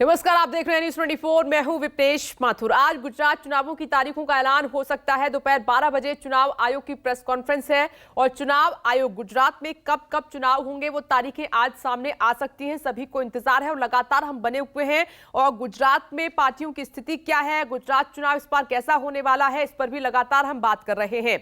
नमस्कार, आप देख रहे हैं न्यूज़ 24। मैं हूं विपनेश माथुर। आज गुजरात चुनावों की तारीखों का ऐलान हो सकता है। दोपहर 12 बजे चुनाव आयोग की प्रेस कॉन्फ्रेंस है और चुनाव आयोग गुजरात में कब कब चुनाव होंगे वो तारीखें आज सामने आ सकती हैं। सभी को इंतजार है और लगातार हम बने हुए हैं। और गुजरात में पार्टियों की स्थिति क्या है, गुजरात चुनाव इस बार कैसा होने वाला है, इस पर भी लगातार हम बात कर रहे हैं।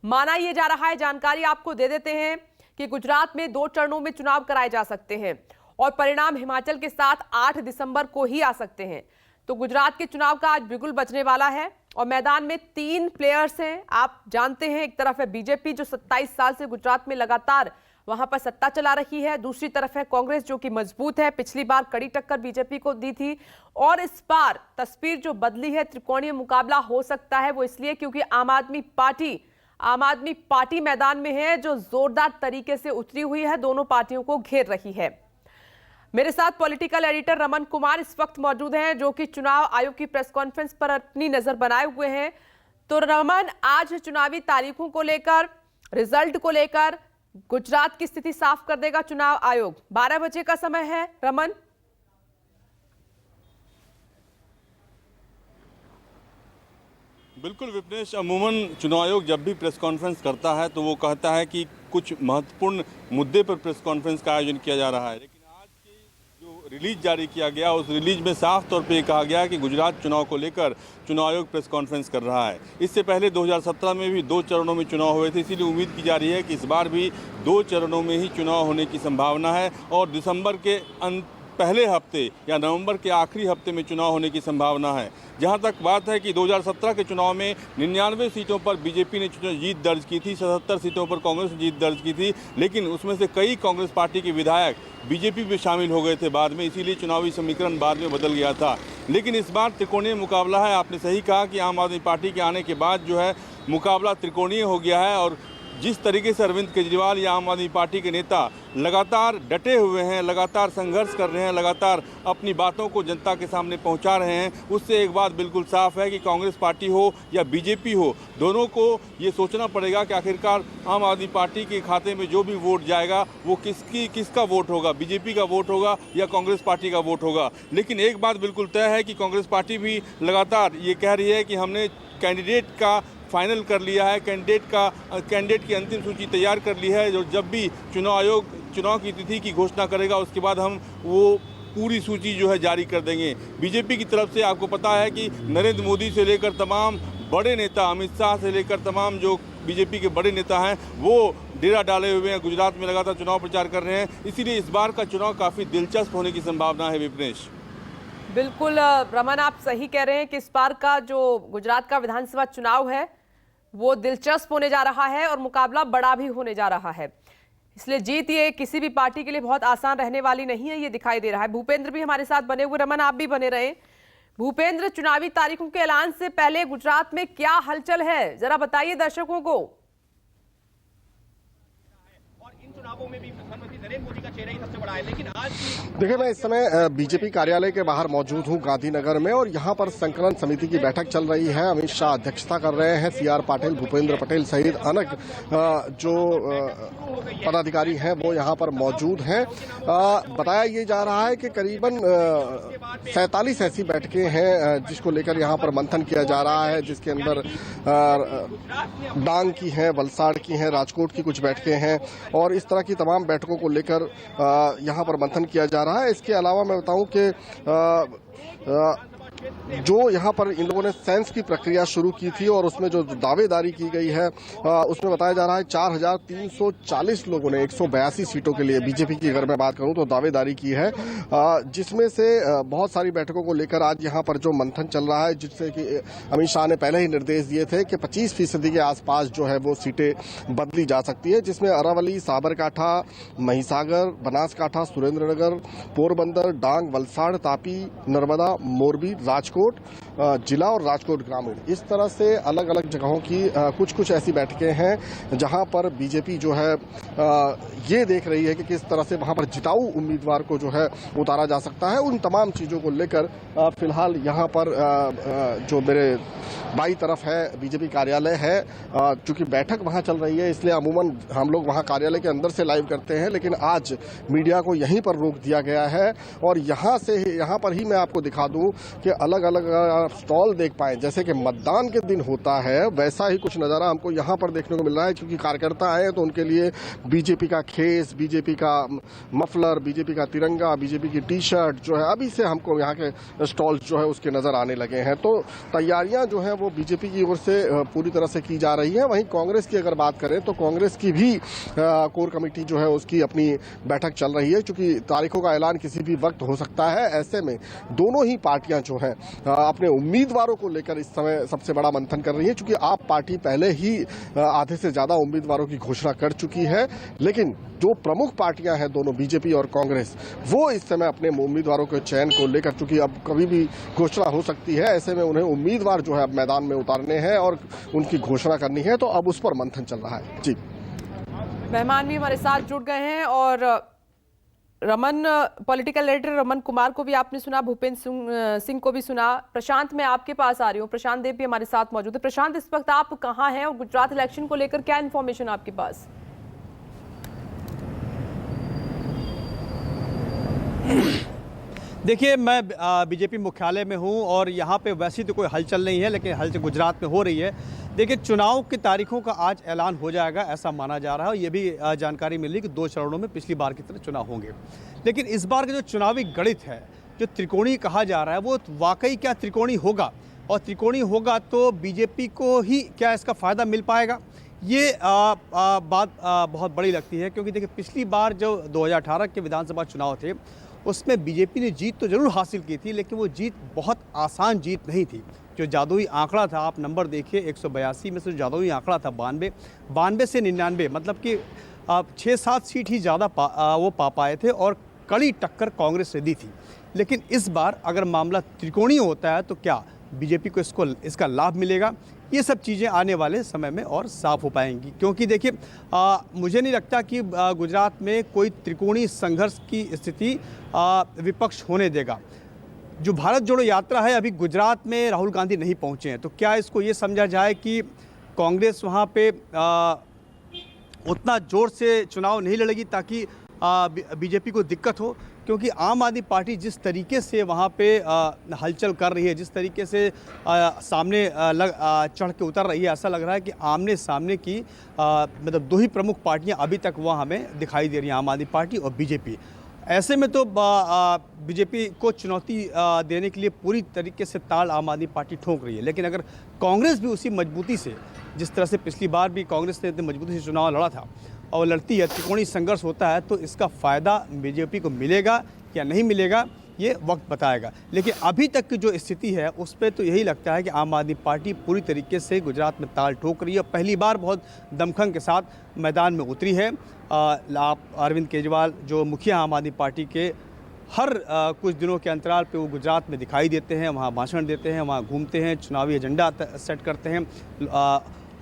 माना यह जा रहा है, जानकारी आपको दे देते हैं कि गुजरात में 2 चरणों में चुनाव कराए जा सकते हैं और परिणाम हिमाचल के साथ 8 दिसंबर को ही आ सकते हैं। तो गुजरात के चुनाव का आज बिगुल बजने वाला है और मैदान में 3 प्लेयर्स हैं। आप जानते हैं, एक तरफ है बीजेपी जो 27 साल से गुजरात में लगातार वहां पर सत्ता चला रही है, दूसरी तरफ है कांग्रेस जो कि मजबूत है, पिछली बार कड़ी टक्कर बीजेपी को दी थी। और इस बार तस्वीर जो बदली है, त्रिकोणीय मुकाबला हो सकता है। वो इसलिए क्योंकि आम आदमी पार्टी मैदान में है जो जोरदार तरीके से उतरी हुई है, दोनों पार्टियों को घेर रही है। मेरे साथ पॉलिटिकल एडिटर रमन कुमार इस वक्त मौजूद हैं जो कि चुनाव आयोग की प्रेस कॉन्फ्रेंस पर अपनी नजर बनाए हुए हैं। तो रमन, आज चुनावी तारीखों को लेकर, रिजल्ट को लेकर गुजरात की स्थिति साफ कर देगा चुनाव आयोग। 12 बजे का समय है रमन। बिल्कुल विपनेश, अमूमन चुनाव आयोग जब भी प्रेस कॉन्फ्रेंस करता है तो वो कहता है कि कुछ महत्वपूर्ण मुद्दे पर प्रेस कॉन्फ्रेंस का आयोजन किया जा रहा है। लेकिन आज की जो रिलीज जारी किया गया, उस रिलीज में साफ तौर पे कहा गया कि गुजरात चुनाव को लेकर चुनाव आयोग प्रेस कॉन्फ्रेंस कर रहा है। इससे पहले 2017 में भी 2 चरणों में चुनाव हुए थे, इसीलिए उम्मीद की जा रही है कि इस बार भी 2 चरणों में ही चुनाव होने की संभावना है और दिसंबर के पहले हफ्ते या नवंबर के आखिरी हफ्ते में चुनाव होने की संभावना है। जहां तक बात है कि 2017 के चुनाव में 99 सीटों पर बीजेपी ने जीत दर्ज की थी, 77 सीटों पर कांग्रेस ने जीत दर्ज की थी, लेकिन उसमें से कई कांग्रेस पार्टी के विधायक बीजेपी में शामिल हो गए थे बाद में, इसीलिए चुनावी समीकरण बाद में बदल गया था। लेकिन इस बार त्रिकोणीय मुकाबला है। आपने सही कहा कि आम आदमी पार्टी के आने के बाद जो है मुकाबला त्रिकोणीय हो गया है और जिस तरीके से अरविंद केजरीवाल या आम आदमी पार्टी के नेता लगातार डटे हुए हैं, लगातार संघर्ष कर रहे हैं, लगातार अपनी बातों को जनता के सामने पहुंचा रहे हैं, उससे एक बात बिल्कुल साफ है कि कांग्रेस पार्टी हो या बीजेपी हो, दोनों को ये सोचना पड़ेगा कि आखिरकार आम आदमी पार्टी के खाते में जो भी वोट जाएगा वो किसका वोट होगा, बीजेपी का वोट होगा या कांग्रेस पार्टी का वोट होगा। लेकिन एक बात बिल्कुल तय है कि कांग्रेस पार्टी भी लगातार ये कह रही है कि हमने कैंडिडेट का फाइनल कर लिया है, कैंडिडेट की अंतिम सूची तैयार कर ली है। जो जब भी चुनाव आयोग चुनाव की तिथि की घोषणा करेगा उसके बाद हम वो पूरी सूची जो है जारी कर देंगे। बीजेपी की तरफ से आपको पता है कि नरेंद्र मोदी से लेकर तमाम बड़े नेता, अमित शाह से लेकर तमाम जो बीजेपी के बड़े नेता हैं वो डेरा डाले हुए हैं, गुजरात में लगातार चुनाव प्रचार कर रहे हैं। इसीलिए इस बार का चुनाव काफ़ी दिलचस्प होने की संभावना है विपनेश। बिल्कुल रमन, आप सही कह रहे हैं कि इस बार का जो गुजरात का विधानसभा चुनाव है वो दिलचस्प होने जा रहा है और मुकाबला बड़ा भी होने जा रहा है। इसलिए जीत ये किसी भी पार्टी के लिए बहुत आसान रहने वाली नहीं है, ये दिखाई दे रहा है। भूपेंद्र भी हमारे साथ बने हुए। रमन, आप भी बने रहे। भूपेंद्र, चुनावी तारीखों के ऐलान से पहले गुजरात में क्या हलचल है, जरा बताइए दर्शकों को। चुनावों में भी प्रधानमंत्री नरेंद्र मोदी का चेहरा ही सबसे बड़ा है, लेकिन आज देखिए, मैं इस समय बीजेपी कार्यालय के बाहर मौजूद हूं गांधीनगर में और यहां पर संकलन समिति की बैठक चल रही है। अमित शाह अध्यक्षता कर रहे हैं, सीआर पाटिल, भूपेंद्र पटेल सहित अनेक जो पदाधिकारी हैं वो यहां पर मौजूद हैं। बताया ये जा रहा है कि करीबन 47 ऐसी बैठकें हैं जिसको लेकर यहां पर मंथन किया जा रहा है, जिसके अंदर डांग की हैं, वलसाड़ की हैं, राजकोट की कुछ बैठकें हैं और इस तरह की तमाम बैठकों को लेकर यहां पर मंथन किया जा रहा है। इसके अलावा मैं बताऊं कि जो यहां पर इन लोगों ने सेंस की प्रक्रिया शुरू की थी और उसमें जो दावेदारी की गई है उसमें बताया जा रहा है 4340 लोगों ने 182 सीटों के लिए, बीजेपी की अगर मैं बात करूं तो दावेदारी की है, जिसमें से बहुत सारी बैठकों को लेकर आज यहां पर जो मंथन चल रहा है, जिससे कि अमित शाह ने पहले ही निर्देश दिए थे कि 25% के आसपास जो है वो सीटें बदली जा सकती है, जिसमें अरावली, साबरकांठा, महिसागर, बनासकांठा, सुरेंद्रनगर, पोरबंदर, डांग, वलसाड़, तापी, नर्मदा, मोरबी, राजकोट जिला और राजकोट ग्रामीण, इस तरह से अलग अलग जगहों की कुछ ऐसी बैठकें हैं जहां पर बीजेपी जो है ये देख रही है कि किस तरह से वहां पर जिताऊ उम्मीदवार को जो है उतारा जा सकता है। उन तमाम चीजों को लेकर फिलहाल यहां पर जो मेरे बाई तरफ है बीजेपी कार्यालय है। चूंकि बैठक वहां चल रही है इसलिए अमूमन हम लोग वहां कार्यालय के अंदर से लाइव करते हैं, लेकिन आज मीडिया को यहीं पर रोक दिया गया है। और यहाँ पर ही मैं आपको दिखा दूं कि अलग अलग स्टॉल देख पाए, जैसे कि मतदान के दिन होता है वैसा ही कुछ नज़ारा हमको यहाँ पर देखने को मिल रहा है। क्योंकि कार्यकर्ता आए तो उनके लिए बीजेपी का खेस, बीजेपी का मफलर, बीजेपी का तिरंगा, बीजेपी की टी शर्ट जो है अभी से हमको यहाँ के स्टॉल जो है उसके नजर आने लगे हैं। तो तैयारियां जो है वो बीजेपी की ओर से पूरी तरह से की जा रही है। वहीं कांग्रेस की अगर बात करें तो कांग्रेस की भी कोर कमेटी जो है उसकी अपनी बैठक चल रही है। क्योंकि तारीखों का ऐलान किसी भी वक्त हो सकता है, ऐसे में दोनों ही पार्टियां जो हैं अपने उम्मीदवारों को लेकर इस समय सबसे बड़ा मंथन कर रही है। क्योंकि आप पार्टी पहले ही आधे से ज्यादा उम्मीदवारों की घोषणा कर चुकी है, लेकिन जो प्रमुख पार्टियां हैं दोनों बीजेपी और कांग्रेस, वो इस समय अपने उम्मीदवारों के चयन को लेकर, चूंकि अब कभी भी घोषणा हो सकती है, ऐसे में उन्हें उम्मीदवार जो है अब मैदान में उतारने हैं और उनकी घोषणा करनी है। तो अब उस पर मंथन चल रहा है। जी, मेहमान भी हमारे साथ जुड़ गए हैं और रमन, पॉलिटिकल एडिटर रमन कुमार को भी आपने सुना, भूपेंद्र सिंह को भी सुना। प्रशांत, मैं आपके पास आ रही हूँ। प्रशांत देव भी हमारे साथ मौजूद है। प्रशांत, इस वक्त आप कहाँ हैं और गुजरात इलेक्शन को लेकर क्या इन्फॉर्मेशन आपके पास? देखिए, मैं बीजेपी मुख्यालय में हूं और यहां पे वैसी तो कोई हलचल नहीं है, लेकिन हलचल गुजरात में हो रही है। देखिए, चुनाव की तारीखों का आज ऐलान हो जाएगा ऐसा माना जा रहा है और ये भी जानकारी मिली कि 2 चरणों में पिछली बार की तरह चुनाव होंगे। लेकिन इस बार का जो चुनावी गणित है, जो त्रिकोणीय कहा जा रहा है, वो वाकई क्या त्रिकोणीय होगा? और त्रिकोणीय होगा तो बीजेपी को ही क्या इसका फ़ायदा मिल पाएगा? ये बात बहुत बड़ी लगती है। क्योंकि देखिए, पिछली बार जो 2018 के विधानसभा चुनाव थे उसमें बीजेपी ने जीत तो जरूर हासिल की थी, लेकिन वो जीत बहुत आसान जीत नहीं थी। जो जादुई आंकड़ा था, आप नंबर देखिए, 182 में से जो जादुई आंकड़ा था 92 से 99, मतलब कि 6-7 सीट ही ज़्यादा वो पा पाए थे और कड़ी टक्कर कांग्रेस ने दी थी। लेकिन इस बार अगर मामला त्रिकोणीय होता है तो क्या बीजेपी को इसका लाभ मिलेगा? ये सब चीज़ें आने वाले समय में और साफ हो पाएंगी। क्योंकि देखिए, मुझे नहीं लगता कि गुजरात में कोई त्रिकोणीय संघर्ष की स्थिति विपक्ष होने देगा। जो भारत जोड़ो यात्रा है, अभी गुजरात में राहुल गांधी नहीं पहुंचे हैं, तो क्या इसको ये समझा जाए कि कांग्रेस वहां पे उतना जोर से चुनाव नहीं लड़ेगी ताकि बीजेपी को दिक्कत हो? क्योंकि आम आदमी पार्टी जिस तरीके से वहाँ पे हलचल कर रही है, जिस तरीके से सामने चढ़ के उतर रही है, ऐसा लग रहा है कि आमने सामने की मतलब 2 ही प्रमुख पार्टियां अभी तक वहाँ हमें दिखाई दे रही हैं, आम आदमी पार्टी और बीजेपी। ऐसे में तो बीजेपी को चुनौती देने के लिए पूरी तरीके से ताल आम आदमी पार्टी ठोक रही है। लेकिन अगर कांग्रेस भी उसी मजबूती से, जिस तरह से पिछली बार भी कांग्रेस ने इतनी मजबूती से चुनाव लड़ा था और लड़ती है, त्रिकोणीय संघर्ष होता है, तो इसका फ़ायदा बीजेपी को मिलेगा या नहीं मिलेगा ये वक्त बताएगा। लेकिन अभी तक की जो स्थिति है उस पर तो यही लगता है कि आम आदमी पार्टी पूरी तरीके से गुजरात में ताल ठोक रही है। पहली बार बहुत दमखम के साथ मैदान में उतरी है। आप अरविंद केजरीवाल जो मुखिया आम आदमी पार्टी के, हर कुछ दिनों के अंतराल पे वो गुजरात में दिखाई देते हैं, वहाँ भाषण देते हैं, वहाँ घूमते हैं, चुनावी एजेंडा सेट करते हैं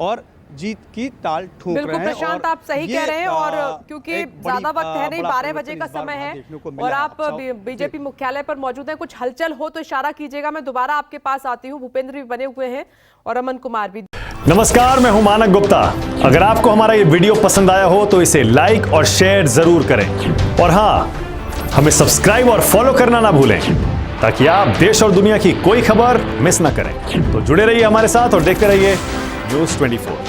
और जीत की ताल ठोक रहे हैं। बिल्कुल प्रशांत, आप सही कह रहे हैं। और क्योंकि ज्यादा वक्त है नहीं, 12 बजे का समय है और आप बीजेपी मुख्यालय पर मौजूद हैं, कुछ हलचल हो तो इशारा कीजिएगा। मैं दोबारा आपके पास आती हूँ। भूपेंद्र भी बने हुए हैं और रमन कुमार भी। नमस्कार, मैं हूं मानक गुप्ता। अगर आपको हमारा ये वीडियो पसंद आया हो तो इसे लाइक और शेयर जरूर करें और हाँ, हमें सब्सक्राइब और फॉलो करना ना भूलें ताकि आप देश और दुनिया की कोई खबर मिस ना करें। तो जुड़े रहिए हमारे साथ और देखते रहिए न्यूज़ 24।